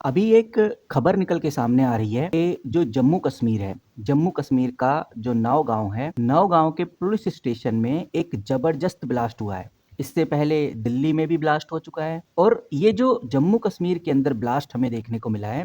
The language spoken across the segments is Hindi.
अभी एक खबर निकल के सामने आ रही है कि जो जम्मू कश्मीर है, जम्मू कश्मीर का जो नौगांव है, नौगांव के पुलिस स्टेशन में एक जबरदस्त ब्लास्ट हुआ है। इससे पहले दिल्ली में भी ब्लास्ट हो चुका है और ये जो जम्मू कश्मीर के अंदर ब्लास्ट हमें देखने को मिला है,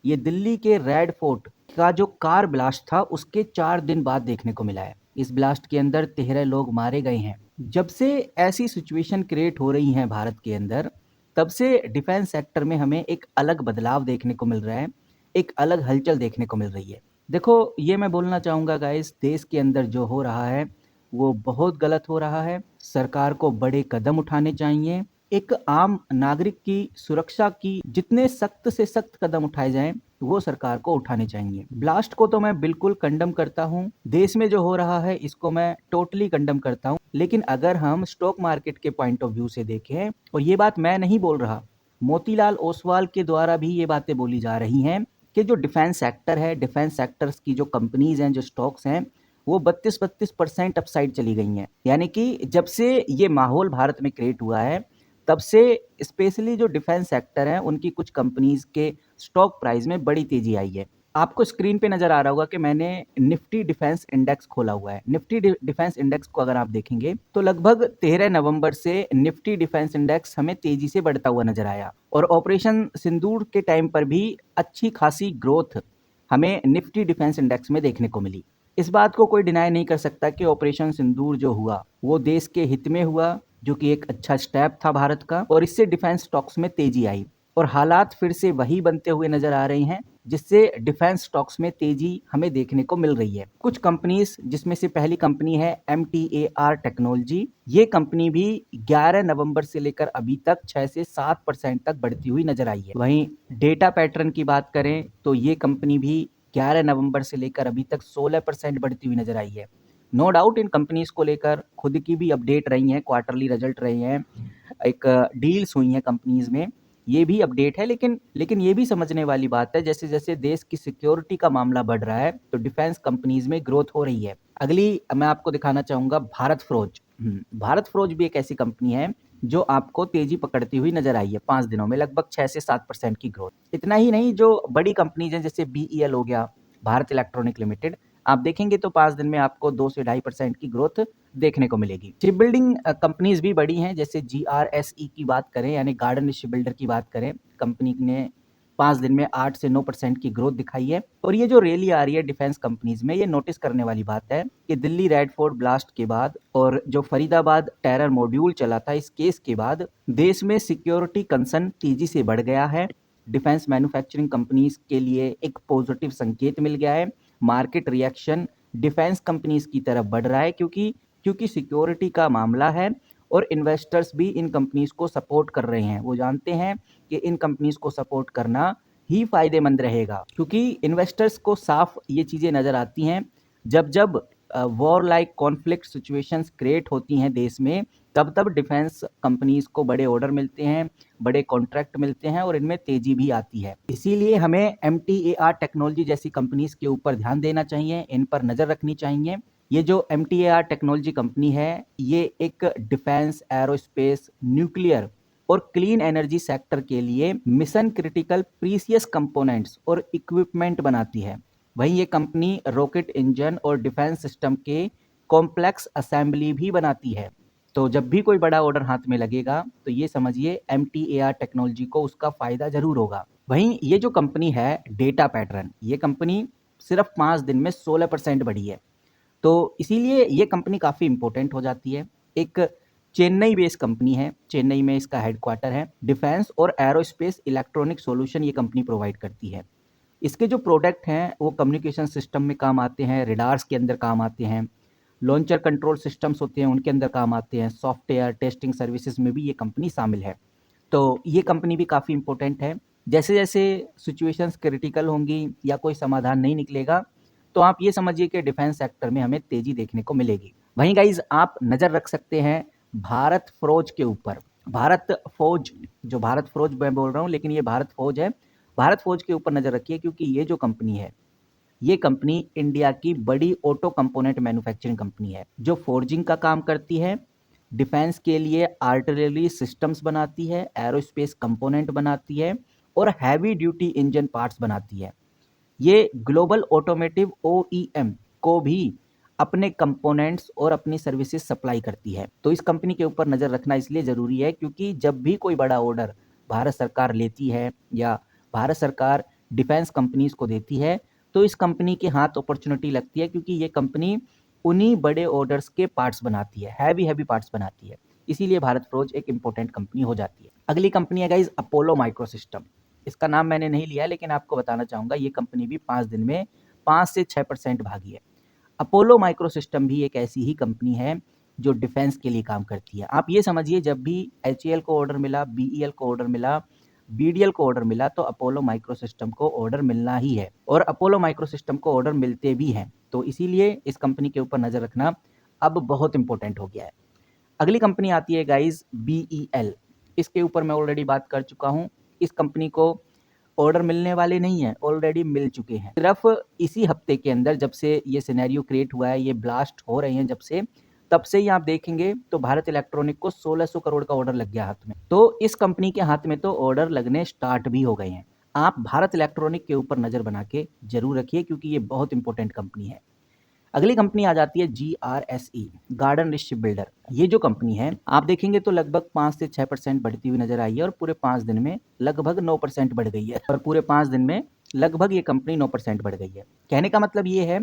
ये दिल्ली के रेड फोर्ट का जो कार ब्लास्ट था उसके 4 दिन बाद देखने को मिला है। इस ब्लास्ट के अंदर 13 लोग मारे गए हैं। जब से ऐसी सिचुएशन क्रिएट हो रही है भारत के अंदर, तब से डिफेंस सेक्टर में हमें एक अलग बदलाव देखने को मिल रहा है, एक अलग हलचल देखने को मिल रही है। देखो, ये मैं बोलना चाहूँगा गाइस, देश के अंदर जो हो रहा है, वो बहुत गलत हो रहा है। सरकार को बड़े कदम उठाने चाहिए। एक आम नागरिक की सुरक्षा की जितने सख्त से सख्त कदम उठाए जाएँ, वो सरकार को उठाने चाहिए। ब्लास्ट को तो मैं बिल्कुल कंडम करता हूँ। देश में जो हो रहा है, इसको मैं टोटली कंडम करता हूँ। लेकिन अगर हम स्टॉक मार्केट के पॉइंट ऑफ व्यू से देखें, और ये बात मैं नहीं बोल रहा, मोतीलाल ओसवाल के द्वारा भी ये बातें बोली जा रही हैं कि जो डिफेंस सेक्टर है, डिफेंस सेक्टर्स की जो कंपनीज हैं, जो स्टॉक्स हैं, वो 32% अपसाइड चली गई हैं। यानी कि जब से ये माहौल भारत में क्रिएट हुआ है, तब से स्पेशली जो डिफेंस सेक्टर है, उनकी कुछ कंपनीज के स्टॉक प्राइस में बड़ी तेजी आई है। आपको स्क्रीन पे नजर आ रहा होगा कि मैंने निफ्टी डिफेंस इंडेक्स खोला हुआ है। निफ्टी डिफेंस इंडेक्स को अगर आप देखेंगे तो लगभग 13 नवंबर से निफ्टी डिफेंस इंडेक्स हमें तेजी से बढ़ता हुआ नजर आया और ऑपरेशन सिंदूर के टाइम पर भी अच्छी खासी ग्रोथ हमें निफ्टी डिफेंस इंडेक्स में देखने को मिली। इस बात को कोई डिनाई नहीं कर सकता कि ऑपरेशन सिंदूर जो हुआ वो देश के हित में हुआ, जो कि एक अच्छा स्टेप था भारत का, और इससे डिफेंस स्टॉक्स में तेजी आई और हालात फिर से वही बनते हुए नजर आ रहे हैं, जिससे डिफेंस स्टॉक्स में तेजी हमें देखने को मिल रही है। कुछ कंपनीज, जिसमें से पहली कंपनी है MTAR टेक्नोलॉजी, ये कंपनी भी 11 नवंबर से लेकर अभी तक 6 से 7% तक बढ़ती हुई नजर आई है। वहीं डेटा पैटर्न की बात करें तो ये कंपनी भी 11 नवंबर से लेकर अभी तक 16% बढ़ती हुई नजर आई है। नो डाउट इन कंपनीज को लेकर खुद की भी अपडेट रही हैं, क्वार्टरली रिजल्ट रहे हैं, एक डील्स हुई हैं कंपनीज में, ये भी अपडेट है। लेकिन ये भी समझने वाली बात है, जैसे जैसे देश की सिक्योरिटी का मामला बढ़ रहा है तो डिफेंस कंपनीज में ग्रोथ हो रही है। अगली मैं आपको दिखाना चाहूंगा भारत फ्रोज। भारत फ्रोज भी एक ऐसी कंपनी है जो आपको तेजी पकड़ती हुई नजर आई है 5 दिनों में, लगभग 6 से 7% की ग्रोथ। इतना ही नहीं, जो बड़ी कंपनीज हैं जैसे BEL हो गया, भारत इलेक्ट्रॉनिक लिमिटेड, आप देखेंगे तो 5 दिन में आपको 2 से 2.5% की ग्रोथ देखने को मिलेगी। शिप बिल्डिंग कंपनीज भी बड़ी हैं, जैसे GRSE की बात करें, यानी गार्डन शिप बिल्डर की बात करें, कंपनी ने 5 दिन में 8 से 9% की ग्रोथ दिखाई है। और ये जो रैली आ रही है डिफेंस कंपनीज में, ये नोटिस करने वाली बात है कि दिल्ली रेड फोर्ट ब्लास्ट के बाद और जो फरीदाबाद टेरर मॉड्यूल चला था, इस केस के बाद देश में सिक्योरिटी कंसर्न तेजी से बढ़ गया है। डिफेंस मैन्युफैक्चरिंग कंपनीज के लिए एक पॉजिटिव संकेत मिल गया है। मार्केट रिएक्शन डिफेंस कंपनीज की तरफ बढ़ रहा है, क्योंकि सिक्योरिटी का मामला है और इन्वेस्टर्स भी इन कंपनीज को सपोर्ट कर रहे हैं। वो जानते हैं कि इन कंपनीज को सपोर्ट करना ही फायदेमंद रहेगा, क्योंकि इन्वेस्टर्स को साफ ये चीज़ें नज़र आती हैं, जब जब war like conflict situations create होती हैं देश में, तब तब डिफेंस कंपनीज को बड़े ऑर्डर मिलते हैं, बड़े कॉन्ट्रैक्ट मिलते हैं और इनमें तेजी भी आती है। इसीलिए हमें MTAR टेक्नोलॉजी जैसी कंपनीज के ऊपर ध्यान देना चाहिए, इन पर नज़र रखनी चाहिए। ये जो MTAR टेक्नोलॉजी कंपनी है, ये एक डिफेंस, एरोस्पेस, न्यूक्लियर और क्लीन एनर्जी सेक्टर के लिए मिशन क्रिटिकल प्रीसियस कंपोनेंट्स और इक्विपमेंट बनाती है। वहीं ये कंपनी रॉकेट इंजन और डिफेंस सिस्टम के कॉम्प्लेक्स असेंबली भी बनाती है। तो जब भी कोई बड़ा ऑर्डर हाथ में लगेगा तो ये समझिए MTAR टेक्नोलॉजी को उसका फायदा जरूर होगा। वहीं ये जो कंपनी है डेटा पैटर्न, ये कंपनी सिर्फ 5 दिन में 16% बढ़ी है। तो इसीलिए ये कंपनी काफ़ी इंपॉर्टेंट हो जाती है। एक चेन्नई बेस्ड कंपनी है, चेन्नई में इसका हेडक्वार्टर है। डिफेंस और एरोस्पेस इलेक्ट्रॉनिक सॉल्यूशन ये कंपनी प्रोवाइड करती है। इसके जो प्रोडक्ट हैं वो कम्युनिकेशन सिस्टम में काम आते हैं, रेडार्स के अंदर काम आते हैं, लॉन्चर कंट्रोल सिस्टम्स होते हैं उनके अंदर काम आते हैं, सॉफ्टवेयर टेस्टिंग सर्विसेज में भी ये कंपनी शामिल है। तो ये कंपनी भी काफ़ी इंपॉर्टेंट है। जैसे जैसे सिचुएशंस क्रिटिकल होंगी या कोई समाधान नहीं निकलेगा, तो आप ये समझिए कि डिफेंस सेक्टर में हमें तेजी देखने को मिलेगी। वहीं गाइज आप नज़र रख सकते हैं भारत फौज के ऊपर। भारत फौज, जो भारत फौज मैं बोल रहा हूँ, लेकिन ये भारत फौज है। भारत फौज के ऊपर नज़र रखिए, क्योंकि ये जो कंपनी है, ये कंपनी इंडिया की बड़ी ऑटो कंपोनेंट मैन्युफैक्चरिंग कंपनी है, जो फोर्जिंग का काम करती है, डिफेंस के लिए आर्टिलरी सिस्टम्स बनाती है, एरोस्पेस कंपोनेंट बनाती है और हैवी ड्यूटी इंजन पार्ट्स बनाती है। ये ग्लोबल ऑटोमेटिव ओईएम को भी अपने कंपोनेंट्स और अपनी सर्विसेज सप्लाई करती है। तो इस कंपनी के ऊपर नज़र रखना इसलिए ज़रूरी है क्योंकि जब भी कोई बड़ा ऑर्डर भारत सरकार लेती है या भारत सरकार डिफेंस कंपनीज को देती है, तो इस कंपनी के हाथ अपॉर्चुनिटी लगती है क्योंकि ये कंपनी उन्हीं बड़े ऑर्डर्स के पार्ट्स बनाती है, हैवी पार्ट्स बनाती है। इसीलिए भारत फोर्ज एक इंपॉर्टेंट कंपनी हो जाती है। अगली कंपनी है गाइज अपोलो माइक्रोसिस्टम। इसका नाम मैंने नहीं लिया लेकिन आपको बताना चाहूँगा ये कंपनी भी 5 दिन में 5 से 6% भागी है। अपोलो माइक्रोसिस्टम भी एक ऐसी ही कंपनी है जो डिफेंस के लिए काम करती है। आप ये समझिए जब भी एचएएल को ऑर्डर मिला, बीईएल को ऑर्डर मिला, बीडीएल को ऑर्डर मिला तो अपोलो माइक्रोसिस्टम को ऑर्डर मिलना ही है और अपोलो माइक्रोसिस्टम को ऑर्डर मिलते भी हैं। तो इसीलिए इस कंपनी के ऊपर नज़र रखना अब बहुत इंपॉर्टेंट हो गया है। अगली कंपनी आती है गाइज बीईएल। इसके ऊपर मैं ऑलरेडी बात कर चुका हूँ। इस कंपनी को ऑर्डर मिलने वाले नहीं हैं, ऑलरेडी मिल चुके हैं। सिर्फ इसी हफ्ते के अंदर जब से ये सिनेरियो क्रिएट हुआ है, ये ब्लास्ट हो रहे हैं जब से, तब से ही आप देखेंगे तो भारत इलेक्ट्रॉनिक को 1600 करोड़ का ऑर्डर लग गया हाथ में। तो इस कंपनी के हाथ में तो ऑर्डर लगने स्टार्ट भी हो गए हैं। आप भारत इलेक्ट्रॉनिक के ऊपर नज़र बना के जरूर रखिए क्योंकि ये बहुत इंपॉर्टेंट कंपनी है। अगली कंपनी आ जाती है GRSE, garden Reach ship builder. ये जो कंपनी है आप देखेंगे तो लगभग 5 से 6% बढ़ती हुई नजर आई है और पूरे 5 दिन में लगभग 9% बढ़ गई है और पूरे 5 दिन में लगभग ये कंपनी 9% बढ़ गई है। कहने का मतलब ये है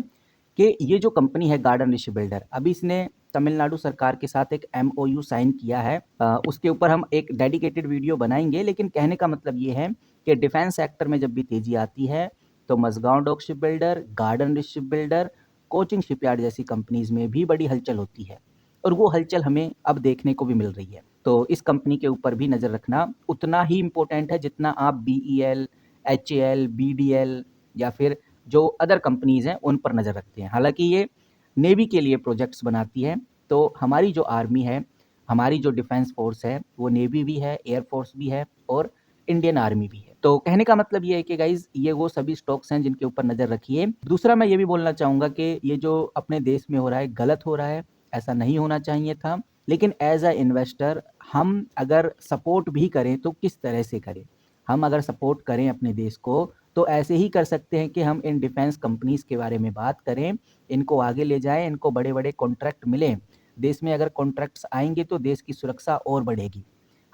कि ये जो कंपनी है गार्डन रिच बिल्डर, अभी इसने तमिलनाडु सरकार के साथ एक MOU साइन किया है। उसके ऊपर हम एक डेडिकेटेड वीडियो बनाएंगे, लेकिन कहने का मतलब ये है कि डिफेंस सेक्टर में जब भी तेजी आती है तो Mazagon Dock Shipbuilder, Garden Reach Shipbuilder, Cochin Shipyard जैसी कंपनीज में भी बड़ी हलचल होती है और वो हलचल हमें अब देखने को भी मिल रही है। तो इस कंपनी के ऊपर भी नज़र रखना उतना ही इम्पोर्टेंट है जितना आप BEL, HAL, BDL या फिर जो अदर कंपनीज हैं उन पर नज़र रखते हैं। हालांकि ये नेवी के लिए प्रोजेक्ट्स बनाती है, तो हमारी जो आर्मी है, हमारी जो डिफेंस फोर्स है, वो नेवी भी है, एयरफोर्स भी है और इंडियन आर्मी भी है। तो कहने का मतलब ये है कि गाइज ये वो सभी स्टॉक्स हैं जिनके ऊपर नज़र रखिए। दूसरा मैं ये भी बोलना चाहूँगा कि ये जो अपने देश में हो रहा है गलत हो रहा है, ऐसा नहीं होना चाहिए था। लेकिन एज अ इन्वेस्टर हम अगर सपोर्ट भी करें तो किस तरह से करें? हम अगर सपोर्ट करें अपने देश को तो ऐसे ही कर सकते हैं कि हम इन डिफेंस कंपनीज के बारे में बात करें, इनको आगे ले जाएं, इनको बड़े बड़े कॉन्ट्रैक्ट मिलें। देश में अगर कॉन्ट्रैक्ट्स आएंगे तो देश की सुरक्षा और बढ़ेगी।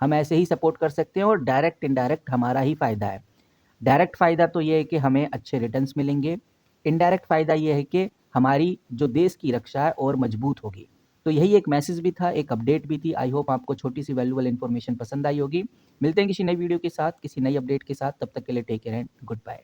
हम ऐसे ही सपोर्ट कर सकते हैं और डायरेक्ट इनडायरेक्ट हमारा ही फ़ायदा है। डायरेक्ट फ़ायदा तो ये है कि हमें अच्छे रिटर्न्स मिलेंगे, इनडायरेक्ट फ़ायदा ये है कि हमारी जो देश की रक्षा है और मजबूत होगी। तो यही एक मैसेज भी था, एक अपडेट भी थी। आई होप आपको छोटी सी वैल्यूएबल इन्फॉर्मेशन पसंद आई होगी। मिलते हैं किसी नई वीडियो के साथ, किसी नई अपडेट के साथ। तब तक के लिए take care and good bye.